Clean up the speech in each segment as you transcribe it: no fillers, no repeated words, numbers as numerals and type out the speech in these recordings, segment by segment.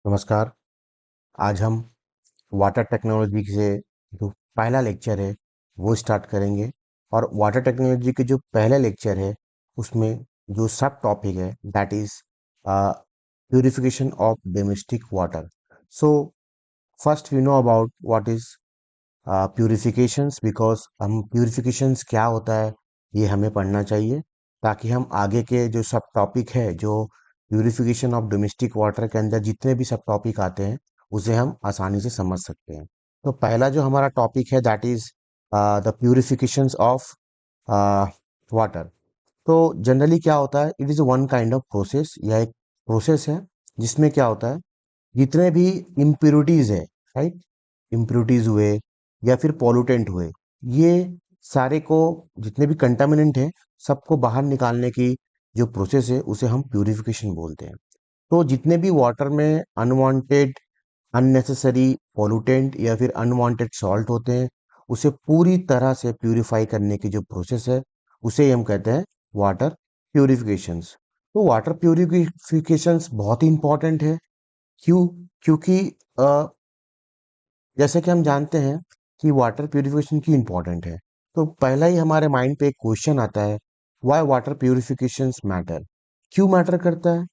नमस्कार। आज हम वाटर टेक्नोलॉजी से जो पहला लेक्चर है वो स्टार्ट करेंगे। और वाटर टेक्नोलॉजी के जो पहला लेक्चर है उसमें जो सब टॉपिक है that is purification of domestic water. So first we know about what is purifications, because हम प्यूरिफिकेशंस क्या होता है ये हमें पढ़ना चाहिए, ताकि हम आगे के जो सब टॉपिक है, जो प्यूरिफिकेशन ऑफ डोमेस्टिक वाटर के अंदर जितने भी सब टॉपिक आते हैं उसे हम आसानी से समझ सकते हैं। तो पहला जो हमारा टॉपिक है that is the purifications of water. तो जनरली क्या होता है, it is one kind of process, यह एक प्रोसेस है जिसमें क्या होता है, जितने भी इम्प्योरिटीज है, राइट, इम्प्योरिटीज हुए या फिर पॉल्यूटेंट हुए, ये सारे को, जितने भी कंटामिनेंट है सबको बाहर निकालने की जो प्रोसेस है उसे हम प्यूरिफिकेशन बोलते हैं। तो जितने भी वाटर में अनवांटेड, अननेसेसरी पॉल्यूटेंट या फिर अनवांटेड सॉल्ट होते हैं, उसे पूरी तरह से प्यूरिफाई करने की जो प्रोसेस है उसे ही हम कहते हैं वाटर प्यूरिफिकेशंस। तो वाटर प्यूरिफिकेशंस बहुत ही इंपॉर्टेंट है। क्यों? क्योंकि अ, जैसे कि हम जानते हैं कि वाटर प्यूरिफिकेशन क्यों इंपॉर्टेंट है। तो पहला ही हमारे माइंड पे एक क्वेश्चन आता है, व्हाई वाटर प्यूरिफिकेशंस मैटर। क्यों मैटर करता है?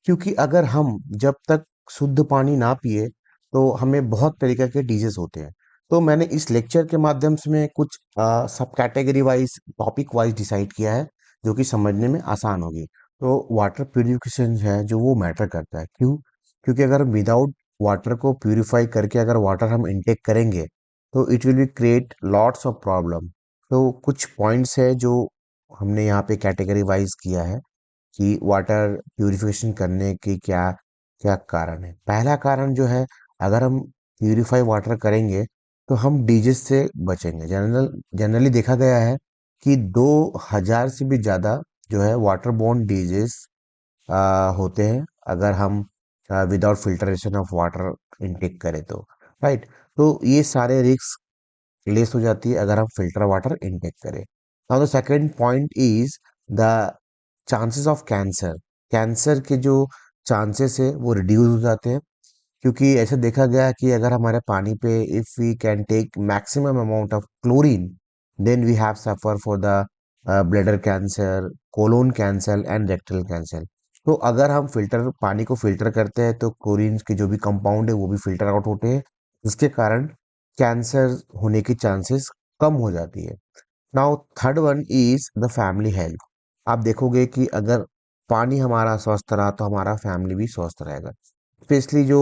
क्योंकि अगर हम जब तक शुद्ध पानी ना पिए तो हमें बहुत तरीके के डिजीज होते हैं। तो मैंने इस लेक्चर के माध्यम से में कुछ सब category wise, topic wise decide किया है, जो कि समझने में आसान होगी। तो वाटर प्यूरिफिकेशन है जो वो मैटर करता है। क्यों? क्योंकि अगर विदाउट वाटर को प्यूरिफाई करके अगर वाटर हम इनटेक करेंगे तो it will be create lots of problem. तो कुछ पॉइंट्स है जो हमने यहाँ पे कैटेगरी वाइज किया है कि वाटर प्यूरिफिकेशन करने की क्या क्या कारण है। पहला कारण जो है, अगर हम प्यूरिफाई वाटर करेंगे तो हम डीजेस से बचेंगे। जनरली देखा गया है कि 2000 से भी ज़्यादा जो है वाटर बोर्न डिजीज होते हैं अगर हम without filtration of water intake करें तो, राइट। तो ये सारे रिस्क लेस हो जाती है अगर हम फिल्टर वाटर इनटेक करें। Now the second point is the chances of cancer. Cancer के जो चांसेस है वो रिड्यूस हो जाते हैं, क्योंकि ऐसे देखा गया है कि अगर हमारे पानी पे if we can take maximum amount of chlorine, then we have suffer for the bladder cancer, colon cancer and rectal cancer. तो अगर हम फिल्टर पानी को फिल्टर करते हैं तो क्लोरीन के जो भी कंपाउंड है वो भी फिल्टर आउट होते हैं, जिसके कारण कैंसर होने की चांसेस कम हो जाती है। Now third one is the family health. आप देखोगे कि अगर पानी हमारा स्वस्थ रहा तो हमारा फैमिली भी स्वस्थ रहेगा। स्पेशली जो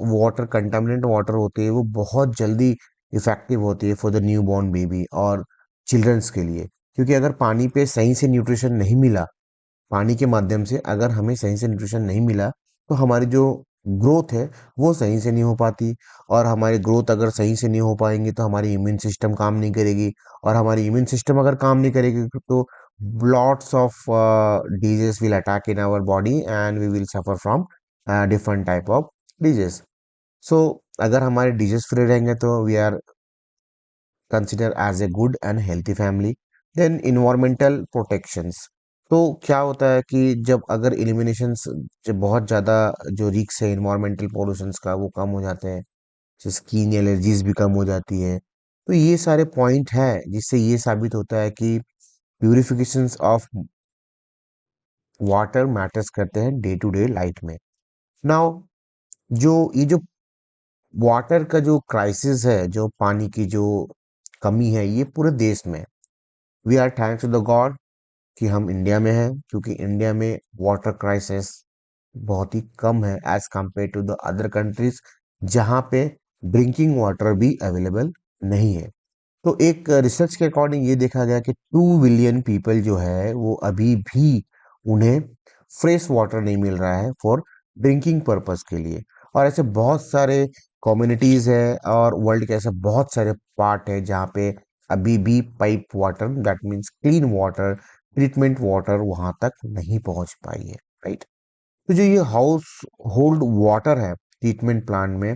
वाटर कंटामिनेंट वाटर होती है वो बहुत जल्दी इफेक्टिव होती है for the new born baby और चिल्ड्रंस के लिए। क्योंकि अगर पानी पे सही से न्यूट्रिशन नहीं मिला, पानी के माध्यम से अगर हमें सही से न्यूट्रिशन नहीं मिला तो हमारी जो ग्रोथ है वो सही से नहीं हो पाती। और हमारी ग्रोथ अगर सही से नहीं हो पाएंगी तो हमारी इम्यून सिस्टम काम नहीं करेगी। और हमारी इम्यून सिस्टम अगर काम नहीं करेगी तो lots of disease will attack in our body and we will suffer from different type of disease. So अगर हमारे डिजीज फ्री रहेंगे तो we are consider as a good and healthy family. Then environmental protections. तो क्या होता है कि जब अगर एलिमिनेशंस, जब बहुत ज़्यादा जो रिक्स है इन्वायरमेंटल पॉल्यूशंस का वो कम हो जाते हैं, स्किन एलर्जीज भी कम हो जाती है। तो ये सारे पॉइंट है जिससे ये साबित होता है कि प्यूरिफिकेशंस ऑफ वाटर मैटर्स करते हैं डे टू डे लाइफ में। नाउ जो वाटर का जो क्राइसिस है, जो पानी की जो कमी है, ये पूरे देश में, we are thanks to the God कि हम इंडिया में हैं, क्योंकि इंडिया में वाटर क्राइसिस बहुत ही कम है as compare to the other countries जहाँ पे ड्रिंकिंग वाटर भी अवेलेबल नहीं है। तो एक रिसर्च के अकॉर्डिंग ये देखा गया कि 2 बिलियन पीपल जो है वो अभी भी उन्हें फ्रेश वाटर नहीं मिल रहा है फॉर ड्रिंकिंग पर्पस के लिए। और ऐसे बहुत सारे कम्युनिटीज है और वर्ल्ड के ऐसे बहुत सारे पार्ट है जहाँ पे अभी भी pipe water, that means clean water, treatment water वहां तक नहीं पहुंच पाई है, राइट। तो जो ये हाउस होल्ड वाटर है ट्रीटमेंट प्लांट में,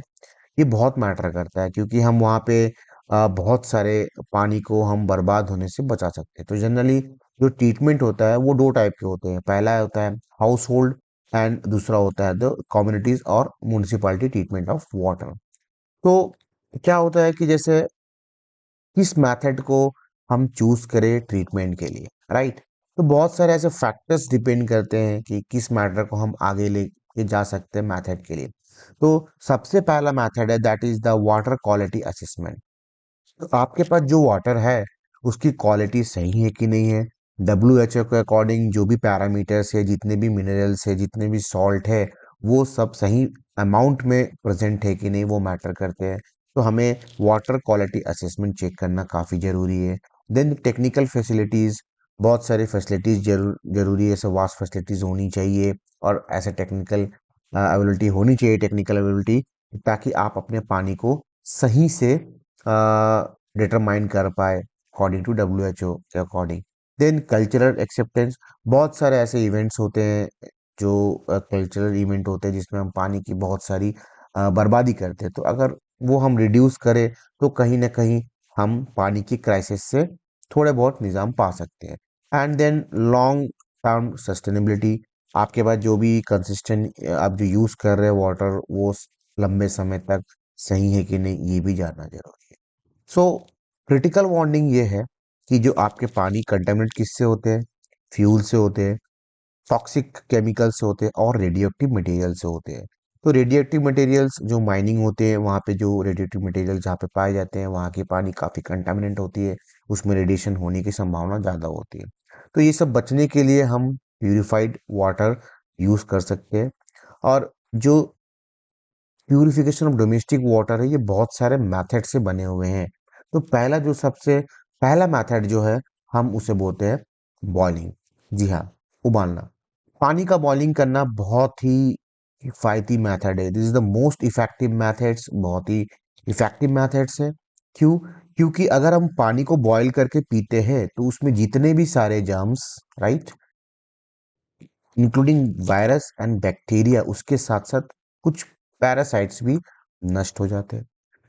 ये बहुत मैटर करता है, क्योंकि हम वहाँ पे बहुत सारे पानी को हम बर्बाद होने से बचा सकते हैं। तो जनरली जो ट्रीटमेंट होता है वो दो टाइप के होते हैं। पहला होता है हाउस होल्ड एंड दूसरा होता है द कम्युनिटीज और म्यूनिसिपैलिटी ट्रीटमेंट ऑफ वाटर। तो क्या होता है कि जैसे किस मेथड को हम चूज करें ट्रीटमेंट के लिए, राइट। तो बहुत सारे ऐसे फैक्टर्स डिपेंड करते हैं कि किस मैटर को हम आगे लेके जा सकते हैं मेथड के लिए। तो सबसे पहला मेथड है that is the water quality assessment. तो आपके पास जो वाटर है उसकी क्वालिटी सही है कि नहीं है। WHO के अकॉर्डिंग जो भी पैरामीटर्स है, जितने भी मिनरल्स है, जितने भी सॉल्ट है, वो सब सही अमाउंट में प्रेजेंट है कि नहीं, वो मैटर करते हैं। तो हमें वाटर क्वालिटी असेसमेंट चेक करना काफ़ी ज़रूरी है। देन टेक्निकल फैसिलिटीज़, बहुत सारे फैसिलिटीज़ जरूरी है, ऐसे वास्ट फैसिलिटीज़ होनी चाहिए और ऐसे टेक्निकल अवेलेबिलिटी होनी चाहिए, टेक्निकल अवेलेबिलिटी, ताकि आप अपने पानी को सही से डिटरमाइन कर पाए अकॉर्डिंग टू WHO के अकॉर्डिंग। देन कल्चरल एक्सेप्टेंस, बहुत सारे ऐसे इवेंट्स होते हैं जो कल्चरल इवेंट होते हैं जिसमें हम पानी की बहुत सारी बर्बादी करते हैं। तो अगर वो हम रिड्यूस करें तो कहीं ना कहीं हम पानी की क्राइसिस से थोड़े बहुत निजाम पा सकते हैं। And then long term sustainability, आपके पास जो भी कंसिस्टेंट आप जो यूज़ कर रहे हैं वाटर, वो लंबे समय तक सही है कि नहीं, ये भी जानना जरूरी है। सो क्रिटिकल वार्निंग ये है कि जो आपके पानी कंटेमिनेट किससे होते हैं, फ्यूल से होते हैं, टॉक्सिक केमिकल से होते हैं और रेडियोएक्टिव मटेरियल से होते हैं। तो रेडियोएक्टिव मटेरियल्स जो माइनिंग होते हैं वहाँ पे जो रेडियोएक्टिव मटेरियल जहाँ पे पाए जाते हैं वहाँ की पानी काफ़ी कंटामिनेंट होती है, उसमें रेडिएशन होने की संभावना ज़्यादा होती है। तो ये सब बचने के लिए हम प्यूरिफाइड वाटर यूज़ कर सकते हैं। और जो प्यूरिफिकेशन ऑफ डोमेस्टिक वाटर है, ये बहुत सारे मेथड से बने हुए हैं। तो पहला जो सबसे पहला मेथड जो है, हम उसे बोलते हैं बॉइलिंग। जी हाँ, उबालना। पानी का बॉइलिंग करना बहुत ही किफायती मेथड है। This is the most effective methods, बहुत ही इफेक्टिव मेथड्स है। क्यों? क्योंकि अगर हम पानी को बॉईल करके पीते हैं तो उसमें जितने भी सारे germs, right, including virus and bacteria, उसके साथ साथ कुछ पैरासाइट्स भी नष्ट हो जाते हैं,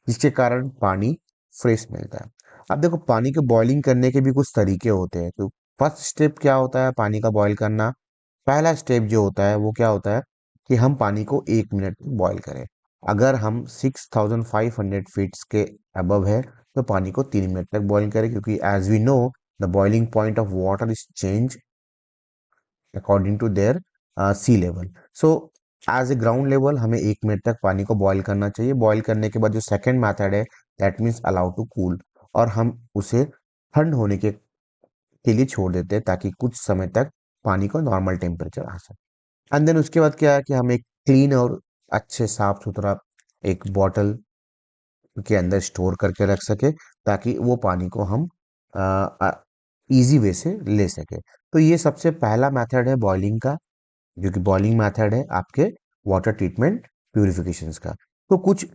जिसके कारण पानी फ्रेश मिलता है। अब देखो, पानी के बॉइलिंग करने के भी कुछ तरीके होते हैं। तो फर्स्ट स्टेप क्या होता है पानी का बॉईल करना? पहला स्टेप जो होता है वो क्या होता है कि हम पानी को 1 मिनट बॉईल करें। अगर हम 6500 फीट्स के अबव है तो पानी को 3 मिनट तक बॉईल करें, क्योंकि as we know the boiling point of water is change according to their sea level. So as a ground level हमें 1 मिनट तक पानी को बॉईल करना चाहिए। बॉईल करने के बाद जो सेकेंड मैथड है, that means allow to cool, और हम उसे ठंड होने के लिए छोड़ देते हैं ताकि कुछ समय तक पानी को नॉर्मल टेम्परेचर आ सके। एंड देन उसके बाद क्या है कि हम एक क्लीन और अच्छे साफ सुथरा एक बॉटल के अंदर स्टोर करके रख सके, ताकि वो पानी को हम इजी वे से ले सके। तो ये सबसे पहला मेथड है बॉइलिंग का, जो कि बॉइलिंग मेथड है आपके वाटर ट्रीटमेंट प्यूरिफिकेशंस का। तो कुछ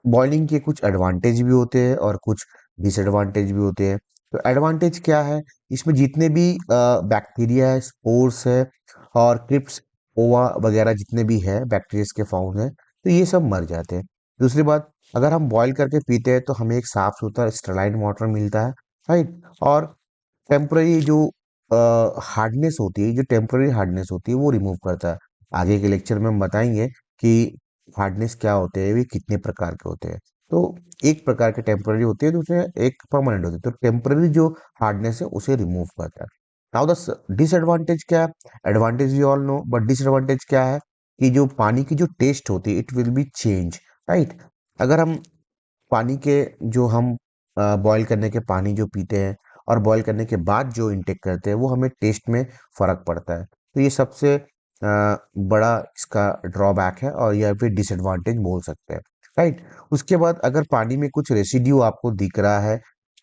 बॉइलिंग के कुछ एडवांटेज भी होते हैं और कुछ डिसएडवांटेज भी होते हैं। तो एडवांटेज क्या है? इसमें जितने भी बैक्टीरिया है, स्पोर्स है और क्रिप्स, ओवा वगैरह जितने भी है बैक्टीरिया के फाउंड है, तो ये सब मर जाते हैं। दूसरी बात, अगर हम बॉईल करके पीते हैं तो हमें एक साफ सुथरा स्टेलाइन वाटर मिलता है, राइट। और टेम्पररी जो हार्डनेस होती है, जो टेम्पररी हार्डनेस होती है वो रिमूव करता है। आगे के लेक्चर में हम बताएंगे कि हार्डनेस क्या होते हैं, वे कितने प्रकार के होते हैं। तो एक प्रकार के टेम्पररी होती है, दूसरे एक परमानेंट होती है। तो टेम्पररी जो हार्डनेस है उसे रिमूव करता है। नाउ द डिसएडवांटेज क्या है? Advantage we all know, but disadvantage क्या है कि जो पानी की जो टेस्ट होती है, it will B change, right. अगर हम पानी के जो हम बॉईल करने के पानी जो पीते हैं और बॉईल करने के बाद जो इंटेक करते हैं, वो हमें टेस्ट में फर्क पड़ता है। तो ये सबसे बड़ा इसका ड्रॉबैक है, और या फिर डिसएडवांटेज बोल सकते हैं, राइट। उसके बाद अगर पानी में कुछ रेसिड्यू आपको दिख रहा है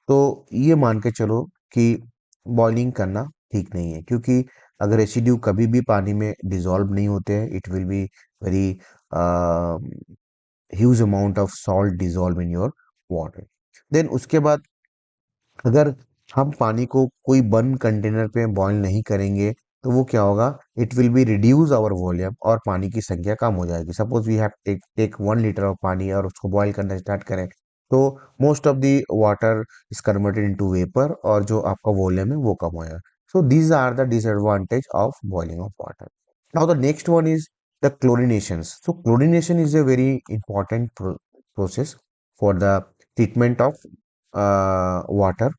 तो ये मान के चलो कि बॉइलिंग करना ठीक नहीं है, क्योंकि अगर रेसिड्यू कभी भी पानी में डिसॉल्व नहीं होते हैं, it will be very huge amount of salt dissolve in your water. Then उसके बाद अगर हम पानी को कोई बंद कंटेनर पे बॉईल नहीं करेंगे तो वो क्या होगा, it will be reduce our volume और पानी की संख्या कम हो जाएगी। Suppose we have take 1 litre of पानी और उसको बॉईल करना स्टार्ट करें, तो most of the water is converted into vapour और जो आपका वॉल्यूम है वो कम होगा। So these are the disadvantage of boiling of water. Now the next one is the chlorinations. So chlorination is a very important process for the treatment of water.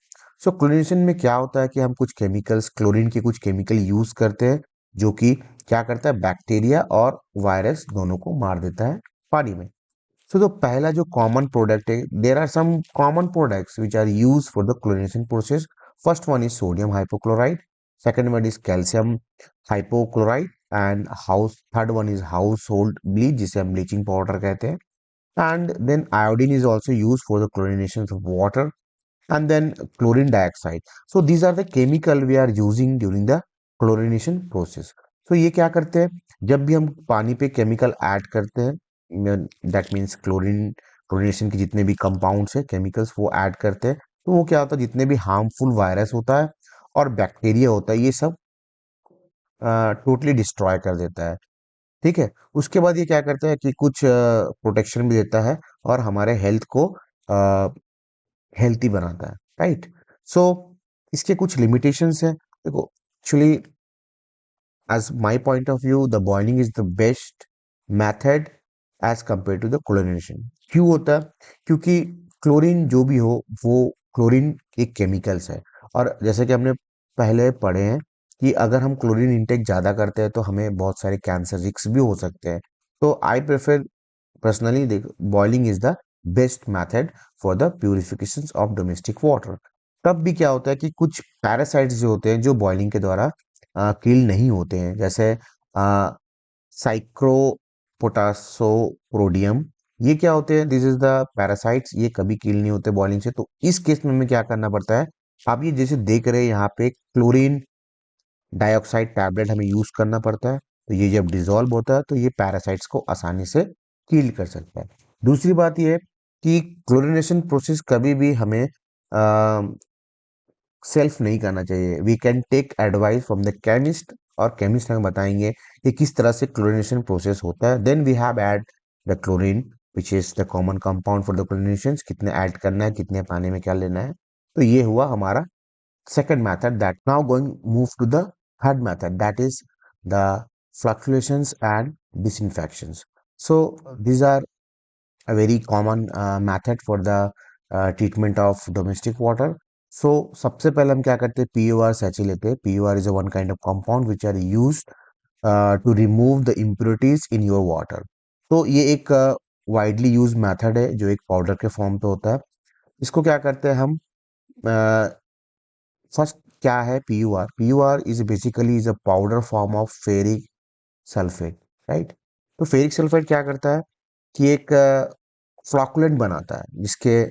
So chlorination में क्या होता है कि हम कुछ केमिकल्स, क्लोरीन के कुछ chemical use करते हैं जो कि क्या करता है, बैक्टीरिया और वायरस दोनों को मार देता है पानी में। सो तो पहला जो कॉमन प्रोडक्ट है, there are some common products which are use for the chlorination process. First one is sodium hypochloride, second one is calcium hypochloride, and house third one is household bleach जिसे हम bleaching powder कहते हैं। And then iodine is also use for the chlorination of water, and then chlorine dioxide. So these are the chemical we are using during the chlorination process. So ये क्या करते हैं, जब भी हम पानी पे केमिकल ऐड करते हैं, दैट मीन्स क्लोरिनेशन के जितने भी कंपाउंड्स है, केमिकल्स वो ऐड करते हैं, तो वो क्या होता है, जितने भी हार्मफुल वायरस होता है और बैक्टीरिया होता है, ये सब टोटली डिस्ट्रॉय कर देता है। ठीक है। उसके बाद ये क्या करता है कि कुछ प्रोटेक्शन भी देता है और हमारे हेल्थ को हेल्थी बनाता है, राइट। सो इसके कुछ लिमिटेशंस है। देखो, actually as my point of view, the boiling is the best method as compared to the chlorination। क्यों होता है? क्योंकि क्लोरीन जो भी हो, वो क्लोरीन एक केमिकल्स है, और जैसे कि हमने पहले पढ़े हैं कि अगर हम क्लोरीन इंटेक ज़्यादा करते हैं तो हमें बहुत सारे कैंसर रिस्क भी हो सकते हैं। तो आई प्रेफर पर्सनली, देख, boiling is the best method for the purification of domestic water. तब भी क्या होता है कि कुछ पैरासाइट्स जो होते हैं जो बॉइलिंग के द्वारा किल नहीं होते हैं, जैसे साइक्रोपोटासोप्रोडियम, ये क्या होते हैं, दिस इज द पैरासाइट्स, ये कभी किल नहीं होते बॉइलिंग से। तो इस केस में हमें क्या करना पड़ता है, आप ये जैसे देख रहे हैं यहाँ पे, क्लोरीन डाइऑक्साइड टैबलेट हमें यूज करना पड़ता है। तो ये जब डिसॉल्व होता है तो ये पैरासाइट्स को आसानी से किल कर सकता है। दूसरी बात ये है कि क्लोरिनेशन प्रोसेस कभी भी हमें सेल्फ नहीं करना चाहिए। We can take advice from the chemist, और केमिस्ट हमें बताएंगे कि किस तरह से क्लोरिनेशन प्रोसेस होता है। Then we have add the chlorine which is the common compound for the chlorination, कितने ऐड करना है, कितने पानी में क्या लेना है। तो ये हुआ हमारा second method, that now going move to the third method, that is the fluctuations and disinfections. So these are a very common method for the treatment of domestic water. So सबसे पहले हम क्या करते हैं, PUR सैचे लेते हैं। PUR is a one kind of compound which are used to remove the impurities in your water। तो ये एक वाइडली यूज मेथड है जो एक पाउडर के फॉर्म पे होता है। इसको क्या करते हैं हम, फर्स्ट क्या है PUR? PUR is basically is a powder form of ferric sulphate, right. तो फेरिक सल्फेट क्या करता है कि एक फ्लॉकुलेंट बनाता है जिसके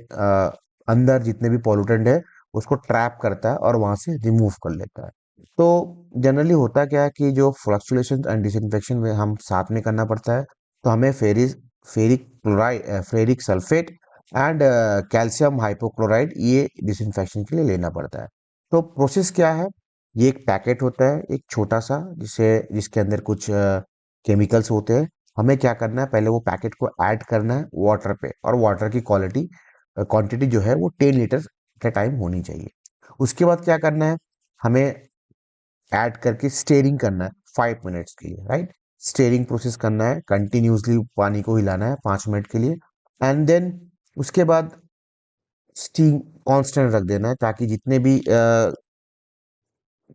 अंदर जितने भी पॉल्यूटेंट है उसको ट्रैप करता है और वहां से रिमूव कर लेता है। तो जनरली होता क्या है कि जो फ्लक्चुएशन एंड डिसइंफेक्शन में हम साथ में करना पड़ता है, तो हमें ferric chloride, ferric sulphate and calcium hypochloride, ये डिसइंफेक्शन के लिए लेना पड़ता है। तो प्रोसेस क्या है, ये एक पैकेट होता है, एक छोटा सा, जिसके अंदर कुछ केमिकल्स होते हैं। हमें क्या करना है, पहले वो पैकेट को ऐड करना है वाटर पे, और वाटर की क्वांटिटी जो है वो 10 लीटर के टाइम होनी चाहिए। उसके बाद क्या करना है, हमें ऐड करके स्टेरिंग करना है 5 मिनट्स के लिए, राइट। स्टेरिंग प्रोसेस करना है, कंटिन्यूसली पानी को हिलाना है 5 मिनट के लिए, एंड देन उसके बाद स्टीम कांस्टेंट रख देना है ताकि जितने भी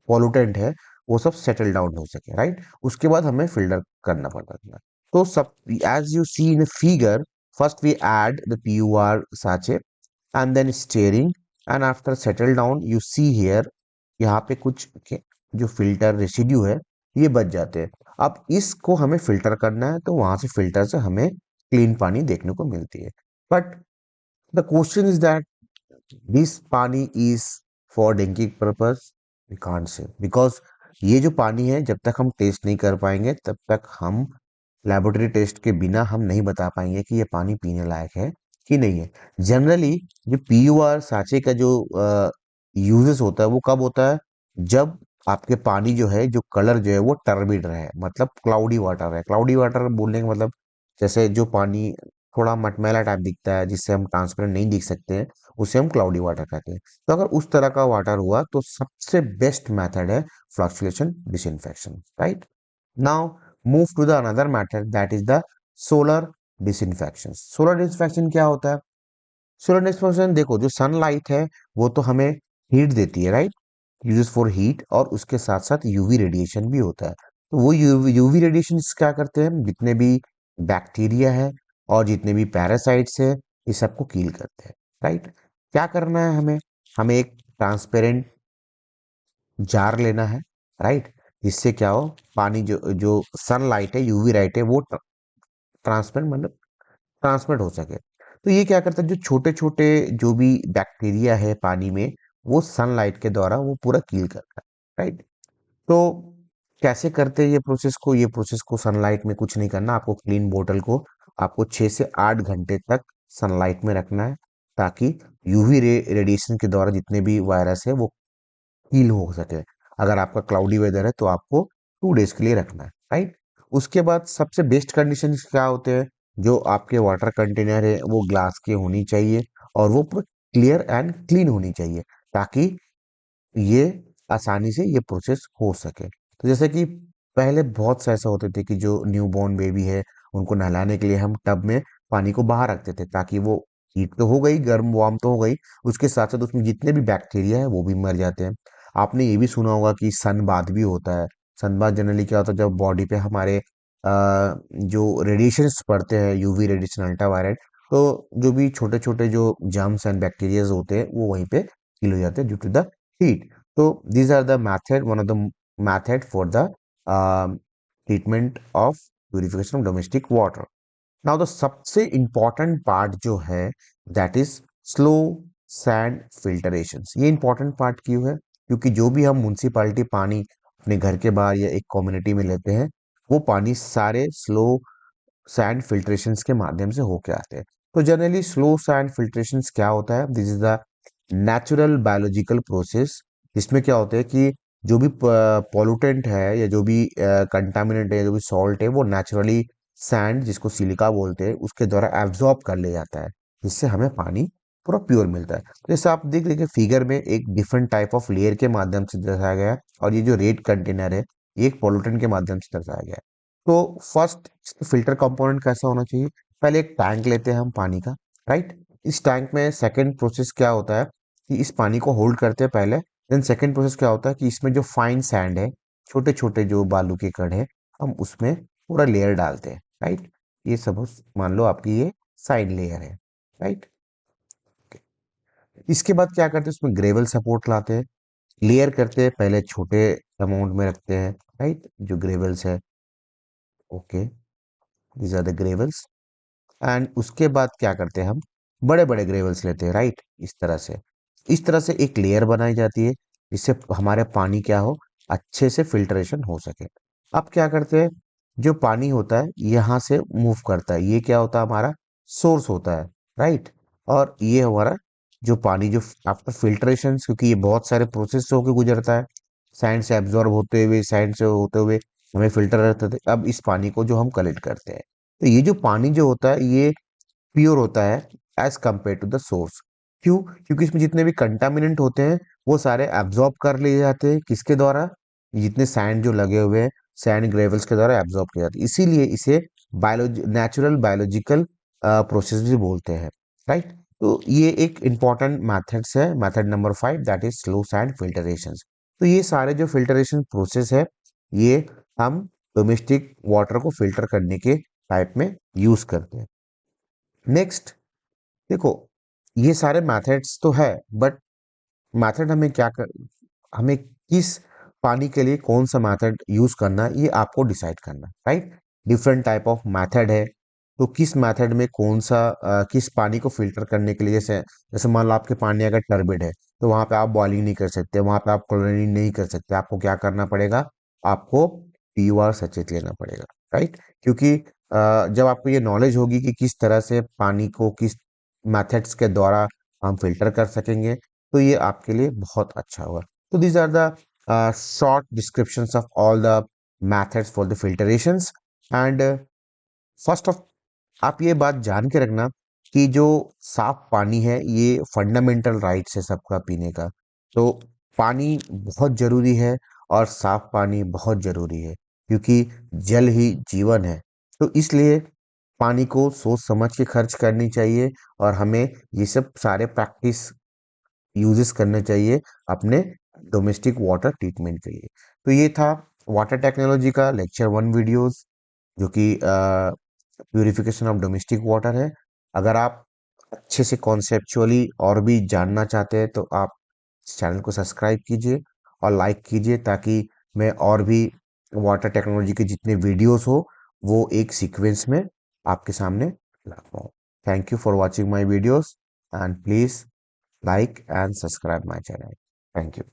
पॉल्यूटेंट है वो सब सेटल डाउन हो सके, राइट। उसके बाद हमें फिल्टर करना पड़ता है। तो सब, as you see in figure, first we add the PUR sachet and then stirring, and after settle down you see here, यहाँ पे कुछ जो फिल्टर रेसिड्यू है ये बच जाते हैं। अब इसको हमें फिल्टर करना है, तो वहां से फिल्टर से हमें क्लीन पानी देखने को मिलती है। But the question is that this pani is for drinking purpose, we can't say, because ये जो पानी है जब तक हम टेस्ट नहीं कर पाएंगे तब तक हम लेबोरेटरी टेस्ट के बिना हम नहीं बता पाएंगे कि ये पानी पीने लायक है कि नहीं है। जनरली जो PUR साँचे का जो यूजेस होता है वो कब होता है, जब आपके पानी जो है, जो कलर जो है वो टर्बिड रहे, मतलब क्लाउडी वाटर है। क्लाउडी वाटर बोलने का मतलब, जैसे जो पानी थोड़ा मटमैला टाइप दिखता है जिससे हम ट्रांसपेरेंट नहीं दिख सकते हैं, उसे हम क्लाउडी वाटर कहते हैं। तो अगर उस तरह का वाटर हुआ तो सबसे बेस्ट मेथड है fluctuation disinfection, right. Now move to the another method that is the solar disinfection. Solar disinfection क्या होता है? सोलर डिसइंफेक्शन देखो, जो सनलाइट है वो तो हमें हीट देती है, राइट, यूज फॉर हीट, और उसके साथ साथ यूवी रेडिएशन भी होता है। तो वो यूवी रेडिएशन क्या करते हैं, जितने भी बैक्टीरिया है और जितने भी पैरासाइट्स है, ये सबको किल करते हैं, राइट। क्या करना है हमें? हमें एक ट्रांसपेरेंट जार लेना है, राइट, जिससे क्या हो, पानी जो जो सनलाइट है, यूवी लाइट है, वो ट्रांसपेरेंट मतलब ट्रांसमिट हो सके। तो ये क्या करता है, जो छोटे छोटे जो भी बैक्टीरिया है पानी में, वो सनलाइट के द्वारा वो पूरा किल करता है, राइट। तो कैसे करते हैं ये प्रोसेस को? ये प्रोसेस को सनलाइट में कुछ नहीं करना, आपको क्लीन बोतल को आपको 6 से 8 घंटे तक सनलाइट में रखना है, ताकि यूवी रेडिएशन के द्वारा जितने भी वायरस है वो हील हो सके। अगर आपका क्लाउडी वेदर है तो आपको 2 डेज के लिए रखना है, राइट। उसके बाद सबसे बेस्ट कंडीशन क्या होते हैं, जो आपके वाटर कंटेनर है वो ग्लास के होनी चाहिए, और वो पूरा क्लियर एंड क्लीन होनी चाहिए, ताकि ये आसानी से ये प्रोसेस हो सके। तो जैसे कि पहले बहुत से ऐसा होते थे कि जो न्यूबॉर्न बेबी है, उनको नहलाने के लिए हम टब में पानी को बाहर रखते थे, ताकि वो हीट तो हो गई, गर्म वार्म तो हो गई, उसके साथ साथ उसमें जितने भी बैक्टीरिया है वो भी मर जाते हैं। आपने ये भी सुना होगा कि सनबाथ भी होता है। सनबाथ जनरली क्या होता है, जब बॉडी पे हमारे जो रेडिएशंस पड़ते हैं, यूवी रेडिएशन, अल्ट्रावायलेट, तो जो भी छोटे छोटे जो जर्म्स एंड बैक्टीरियाज होते हैं वो वहीं पे किल हो जाते हैं due to the heat. So these are the method, one of the method for the treatment of purification of domestic water. Now the सबसे important part जो है, that is slow sand filtrations. ये important part क्यों है? क्योंकि जो भी हम म्युनिसिपालिटी पानी अपने घर के बाहर या एक कम्युनिटी में लेते हैं, वो पानी सारे स्लो सैंड फिल्ट्रेशंस के माध्यम से होके आते हैं। तो जनरली स्लो सैंड फिल्ट्रेशंस क्या होता है? This is the natural biological process, जिसमें क्या होता है कि जो भी पॉल्यूटेंट है या जो भी कंटामिनेंट है, जो भी सॉल्ट है, वो नेचुरली सैंड, जिसको सिलिका बोलते हैं, उसके द्वारा एब्जॉर्ब कर लिया जाता है, जिससे हमें पानी पूरा प्योर मिलता है। तो जैसे आप देख लीजिए फिगर में, एक डिफरेंट टाइप ऑफ लेयर के माध्यम से दर्शाया गया है, और ये जो रेड कंटेनर है, ये एक पॉल्यूटेंट के माध्यम से दर्शाया गया है। तो फर्स्ट फिल्टर कंपोनेंट कैसा होना चाहिए? पहले एक टैंक लेते हैं हम पानी का, राइट। इस टैंक में सेकंड प्रोसेस क्या होता है कि इस पानी को होल्ड करते हैं पहले, देन सेकंड प्रोसेस क्या होता है कि इसमें जो फाइन सैंड है, छोटे छोटे जो बालू के कण है, हम उसमें पूरा लेयर डालते हैं, राइट। ये सब मान लो आपकी ये साइड लेयर है, राइट। इसके बाद क्या करते हैं, उसमें ग्रेवल सपोर्ट लाते हैं, लेयर करते हैं, पहले छोटे अमाउंट में रखते हैं, राइट, जो ग्रेवल्स है, okay, these are the gravels. And उसके बाद क्या करते हैं, हम बड़े बड़े ग्रेवल्स लेते हैं, राइट, इस तरह से एक लेयर बनाई जाती है, जिससे हमारे पानी क्या हो, अच्छे से फिल्ट्रेशन हो सके। अब क्या करते हैं, जो पानी होता है यहाँ से मूव करता है, ये क्या होता है, हमारा सोर्स होता है, राइट। और ये हमारा जो पानी जो आफ्टर फिल्ट्रेशन, क्योंकि ये बहुत सारे प्रोसेस होकर गुजरता है, सैंड से एब्जॉर्ब होते हुए, सैंड से होते हुए हमें फिल्टर रहते थे, अब इस पानी को जो हम कलेक्ट करते हैं, तो ये जो पानी जो होता है, ये प्योर होता है as compare to the source. क्यों? क्योंकि इसमें जितने भी कंटामिनेंट होते हैं, वो सारे एब्जॉर्ब कर लिए जाते हैं, किसके द्वारा? जितने सैंड जो लगे हुए हैं, सैंड ग्रेवल्स के द्वारा एब्जॉर्ब किया जाता है, इसीलिए इसे नेचुरल बायोलॉजिकल प्रोसेस भी बोलते हैं, राइट। तो ये एक इंपॉर्टेंट मैथड्स है, method number 5, that is slow sand filtration. तो ये सारे जो फिल्टरेशन प्रोसेस है, ये हम डोमेस्टिक वाटर को फिल्टर करने के टाइप में यूज करते हैं। नेक्स्ट देखो, ये सारे मैथड्स तो है, बट मेथड हमें हमें किस पानी के लिए कौन सा मेथड यूज करना है, ये आपको डिसाइड करना है, right. Different type of method है, तो किस मेथड में कौन सा किस पानी को फिल्टर करने के लिए, जैसे जैसे मान लो आपके पानी अगर टर्बिड है, तो वहां पे आप बॉइलिंग नहीं कर सकते, वहां पे आप क्लोरीनिंग नहीं कर सकते, आपको क्या करना पड़ेगा, आपको पीयूआर सचेत लेना पड़ेगा, राइट। क्योंकि जब आपको ये नॉलेज होगी कि किस तरह से पानी को किस मेथड्स के द्वारा हम फिल्टर कर सकेंगे, तो ये आपके लिए बहुत अच्छा होगा। तो these are the short descriptions of all the methods for the filtrations. And first of, आप ये बात जान के रखना कि जो साफ पानी है, ये फंडामेंटल राइट्स है सबका पीने का। तो पानी बहुत जरूरी है, और साफ पानी बहुत जरूरी है। क्योंकि जल ही जीवन है। तो इसलिए पानी को सोच समझ के खर्च करनी चाहिए और हमें ये सब सारे प्रैक्टिस यूजेस करने चाहिए अपने डोमेस्टिक वाटर ट्रीटमेंट के लिए। तो ये था वाटर टेक्नोलॉजी का लेक्चर वन वीडियोस, जो कि प्यूरिफिकेशन ऑफ डोमेस्टिक वाटर है। अगर आप अच्छे से कॉन्सेप्चुअली और भी जानना चाहते हैं तो आप इस चैनल को सब्सक्राइब कीजिए और लाइक कीजिए, ताकि मैं और भी वाटर टेक्नोलॉजी के जितने वीडियोस हो वो एक सीक्वेंस में आपके सामने ला पाऊँ। Thank you for watching my videos and please like and subscribe my channel. Thank you.